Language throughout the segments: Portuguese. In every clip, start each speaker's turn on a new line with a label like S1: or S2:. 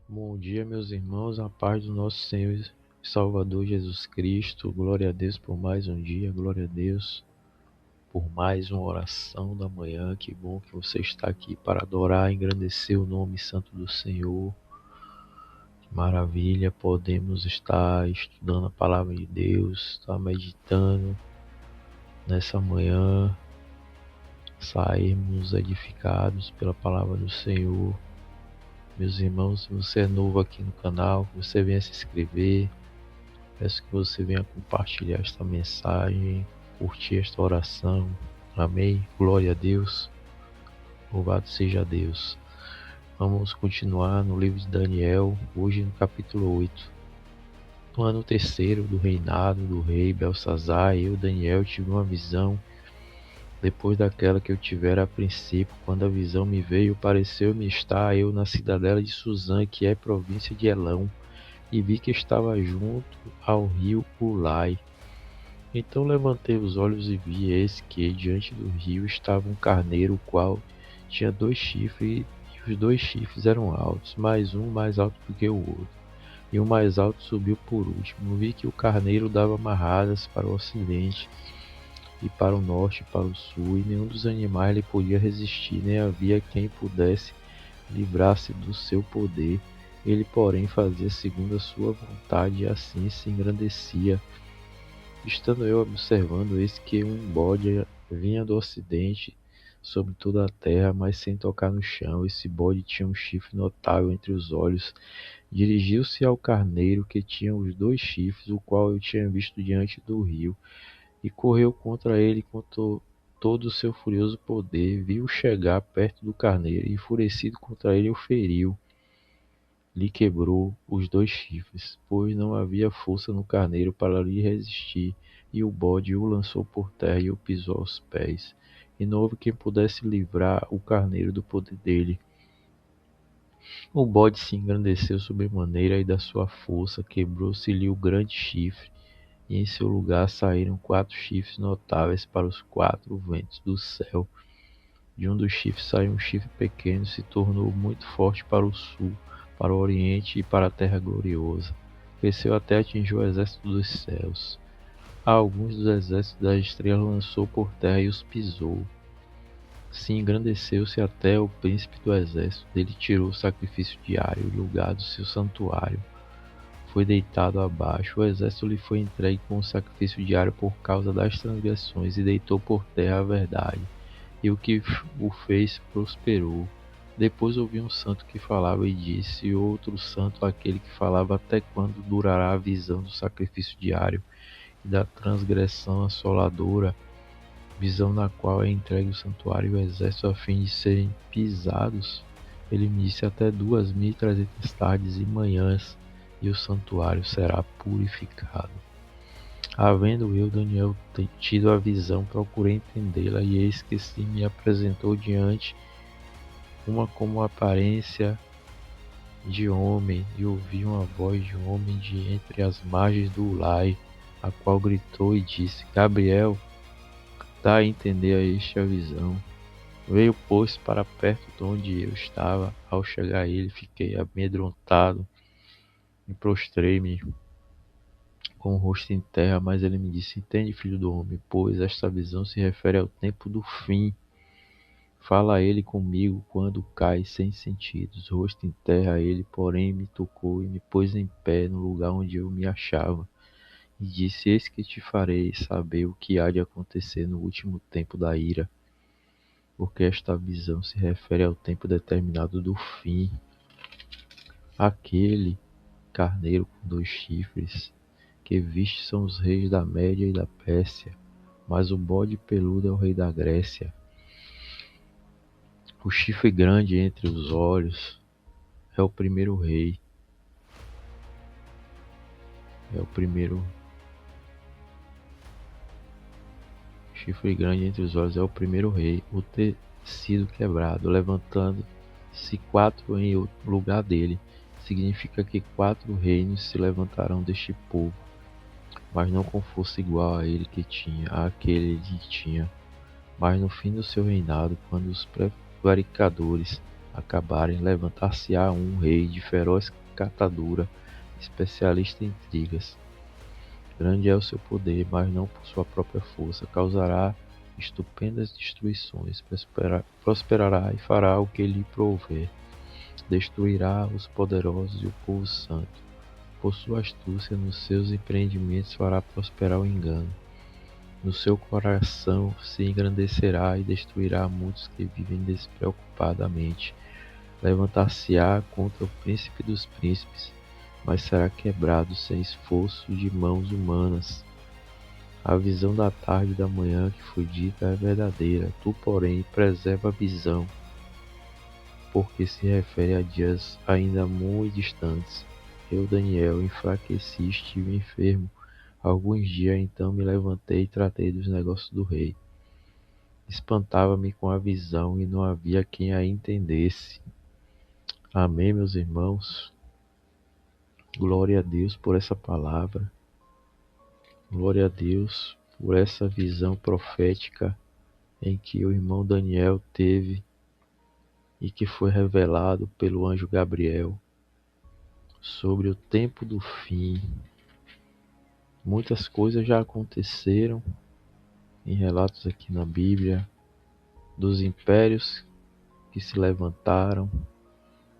S1: Bom dia, meus irmãos, a paz do nosso Senhor e Salvador Jesus Cristo. Glória a Deus por mais um dia, glória a Deus por mais uma oração da manhã. Que bom que você está aqui para adorar e engrandecer o nome santo do Senhor. Que maravilha, podemos estar estudando a palavra de Deus, estar meditando nessa manhã, sairmos edificados pela palavra do Senhor. Meus irmãos, se você é novo aqui no canal, que você venha se inscrever. Peço que você venha compartilhar esta mensagem, curtir esta oração. Amém. Glória a Deus. Louvado seja Deus. Vamos continuar no livro de Daniel, hoje no capítulo 8. No ano terceiro do reinado do rei Belsazar, eu, Daniel, tive uma visão. Depois daquela que eu tivera a princípio, quando a visão me veio, pareceu-me estar eu na cidadela de Suzã, que é província de Elão, e vi que estava junto ao rio Ulai. Então levantei os olhos e vi, eis que diante do rio estava um carneiro, o qual tinha 2 chifres, e os 2 chifres eram altos, mas um mais alto do que o outro. E o mais alto subiu por último. Vi que o carneiro dava amarradas para o ocidente, e para o norte e para o sul, e nenhum dos animais lhe podia resistir, nem havia quem pudesse livrar-se do seu poder. Ele, porém, fazia segundo a sua vontade, e assim se engrandecia. Estando eu observando, eis que um bode vinha do ocidente sobre toda a terra, mas sem tocar no chão. Esse bode tinha um chifre notável entre os olhos. Dirigiu-se ao carneiro, que tinha os 2 chifres, o qual eu tinha visto diante do rio, e correu contra ele com todo o seu furioso poder. Viu chegar perto do carneiro, e enfurecido contra ele o feriu. Lhe quebrou os 2 chifres, pois não havia força no carneiro para lhe resistir, e o bode o lançou por terra e o pisou aos pés. E não houve quem pudesse livrar o carneiro do poder dele. O bode se engrandeceu sobremaneira, e da sua força quebrou-se-lhe o grande chifre, e em seu lugar saíram 4 chifres notáveis para os 4 ventos do céu. De um dos chifres saiu um chifre pequeno, se tornou muito forte para o sul, para o oriente e para a terra gloriosa. Cresceu até atingir o exército dos céus. A alguns dos exércitos das estrelas lançou por terra e os pisou. Se engrandeceu-se até o príncipe do exército, dele tirou o sacrifício diário, o lugar do seu santuário. Foi deitado abaixo, o exército lhe foi entregue com o sacrifício diário por causa das transgressões, e deitou por terra a verdade. E o que o fez prosperou. Depois ouvi um santo que falava e disse, e outro santo aquele que falava, até quando durará a visão do sacrifício diário e da transgressão assoladora, visão na qual é entregue o santuário e o exército a fim de serem pisados? Ele me disse, até 2300 tardes e manhãs, e o santuário será purificado. Havendo eu, Daniel, tido a visão, procurei entendê-la, e eis que se me apresentou diante uma como aparência de homem, e ouvi uma voz de um homem de entre as margens do Ulai, a qual gritou e disse, Gabriel, dá a entender a este a visão. Veio, pois, para perto de onde eu estava. Ao chegar a ele, fiquei amedrontado e prostrei-me com o rosto em terra, mas ele me disse, entende, filho do homem, pois esta visão se refere ao tempo do fim. Fala ele comigo quando cai sem sentidos. Rosto em terra, ele, porém, me tocou e me pôs em pé no lugar onde eu me achava. E disse, eis que te farei saber o que há de acontecer no último tempo da ira, porque esta visão se refere ao tempo determinado do fim. Aquele carneiro com 2 chifres que viste são os reis da Média e da Pérsia, mas o bode peludo é o rei da Grécia. O chifre grande entre os olhos é o primeiro rei. Chifre grande entre os olhos é o primeiro rei, o tecido quebrado, levantando-se 4 em lugar dele. Significa que 4 reinos se levantarão deste povo, mas não com força igual a ele que tinha, àquele ele tinha. Mas no fim do seu reinado, quando os prevaricadores acabarem, levantar-se-á um rei de feroz catadura, especialista em intrigas. Grande é o seu poder, mas não por sua própria força. Causará estupendas destruições, prosperará e fará o que lhe prouver. Destruirá os poderosos e o povo santo. Por sua astúcia nos seus empreendimentos fará prosperar o engano. No seu coração se engrandecerá e destruirá muitos que vivem despreocupadamente. Levantar-se-á contra o príncipe dos príncipes, mas será quebrado sem esforço de mãos humanas. A visão da tarde e da manhã que foi dita é verdadeira, tu, porém, preserva a visão, porque se refere a dias ainda muito distantes. Eu, Daniel, enfraqueci e estive enfermo. Alguns dias então me levantei e tratei dos negócios do rei. Espantava-me com a visão e não havia quem a entendesse. Amém, meus irmãos? Glória a Deus por essa palavra. Glória a Deus por essa visão profética em que o irmão Daniel teve e que foi revelado pelo anjo Gabriel sobre o tempo do fim. Muitas coisas já aconteceram em relatos aqui na Bíblia, dos impérios que se levantaram,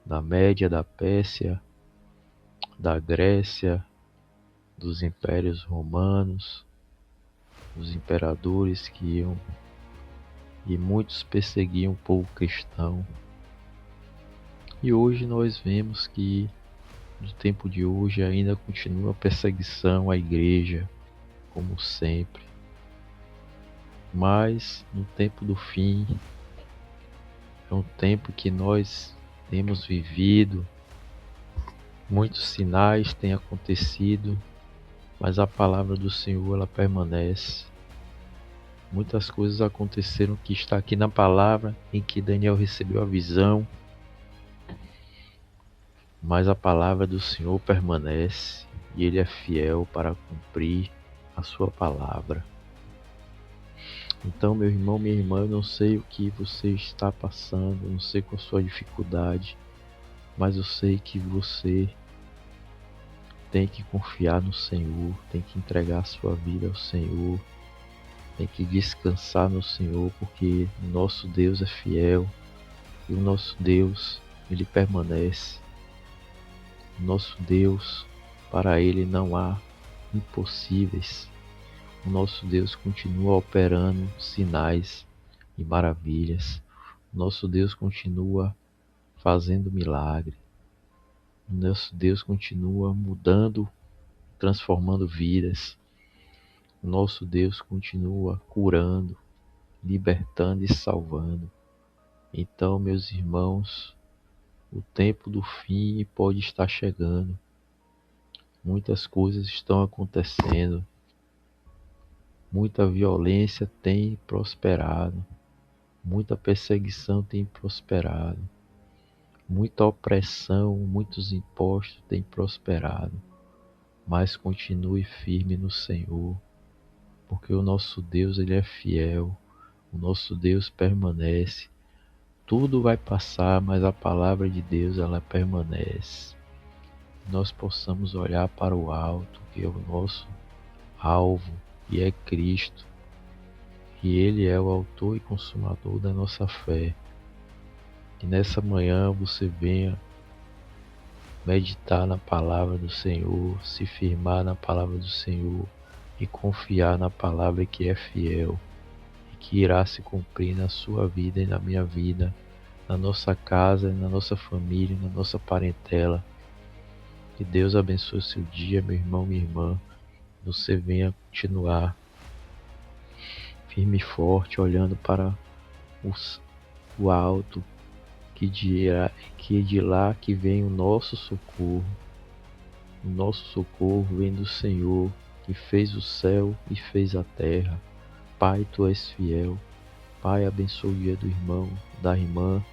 S1: da Média, da Pérsia, da Grécia, dos impérios romanos, os imperadores que iam e muitos perseguiam o povo cristão. E hoje nós vemos que no tempo de hoje ainda continua a perseguição à igreja, como sempre. Mas no tempo do fim, é um tempo que nós temos vivido, muitos sinais têm acontecido, mas a palavra do Senhor ela permanece. Muitas coisas aconteceram que está aqui na palavra, em que Daniel recebeu a visão, mas a palavra do Senhor permanece e Ele é fiel para cumprir a sua palavra. Então, meu irmão, minha irmã, eu não sei o que você está passando, eu não sei qual a sua dificuldade, mas eu sei que você tem que confiar no Senhor, tem que entregar a sua vida ao Senhor, tem que descansar no Senhor, porque o nosso Deus é fiel e o nosso Deus, Ele permanece. O nosso Deus, para Ele não há impossíveis. O nosso Deus continua operando sinais e maravilhas. O nosso Deus continua fazendo milagre. O nosso Deus continua mudando, transformando vidas. O nosso Deus continua curando, libertando e salvando. Então, meus irmãos, o tempo do fim pode estar chegando. Muitas coisas estão acontecendo. Muita violência tem prosperado. Muita perseguição tem prosperado. Muita opressão, muitos impostos têm prosperado. Mas continue firme no Senhor, porque o nosso Deus ele é fiel. O nosso Deus permanece. Tudo vai passar, mas a palavra de Deus ela permanece. Nós possamos olhar para o alto, que é o nosso alvo, e é Cristo. E Ele é o autor e consumador da nossa fé. Que nessa manhã você venha meditar na palavra do Senhor, se firmar na palavra do Senhor e confiar na palavra que é fiel e que irá se cumprir na sua vida e na minha vida, na nossa casa, na nossa família, na nossa parentela. Que Deus abençoe o seu dia, meu irmão, minha irmã. Você venha continuar firme e forte, olhando para o alto, que de lá que vem o nosso socorro. O nosso socorro vem do Senhor, que fez o céu e fez a terra. Pai, Tu és fiel. Pai, abençoa o dia do irmão, da irmã.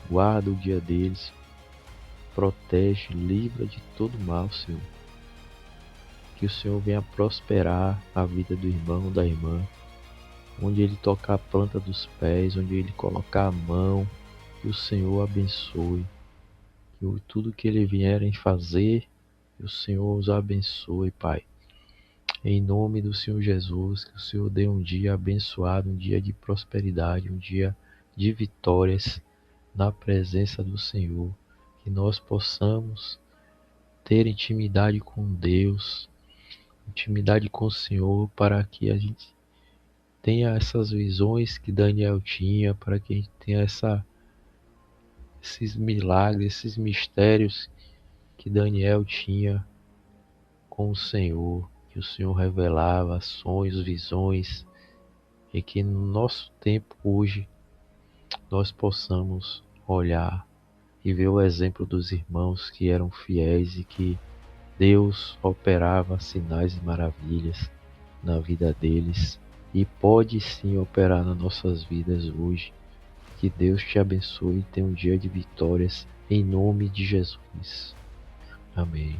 S1: Guarda o dia deles. Protege, livra de todo mal, Senhor. Que o Senhor venha prosperar a vida do irmão, da irmã. Onde ele tocar a planta dos pés, onde ele colocar a mão, que o Senhor abençoe, que tudo que eles vierem fazer, que o Senhor os abençoe, Pai. Em nome do Senhor Jesus, que o Senhor dê um dia abençoado, um dia de prosperidade, um dia de vitórias na presença do Senhor. Que nós possamos ter intimidade com Deus, intimidade com o Senhor, para que a gente tenha essas visões que Daniel tinha, para que a gente tenha esses milagres, esses mistérios que Daniel tinha com o Senhor, que o Senhor revelava sonhos, visões, e que no nosso tempo hoje nós possamos olhar e ver o exemplo dos irmãos que eram fiéis e que Deus operava sinais e maravilhas na vida deles e pode sim operar nas nossas vidas hoje. Que Deus te abençoe e tenha um dia de vitórias em nome de Jesus. Amém.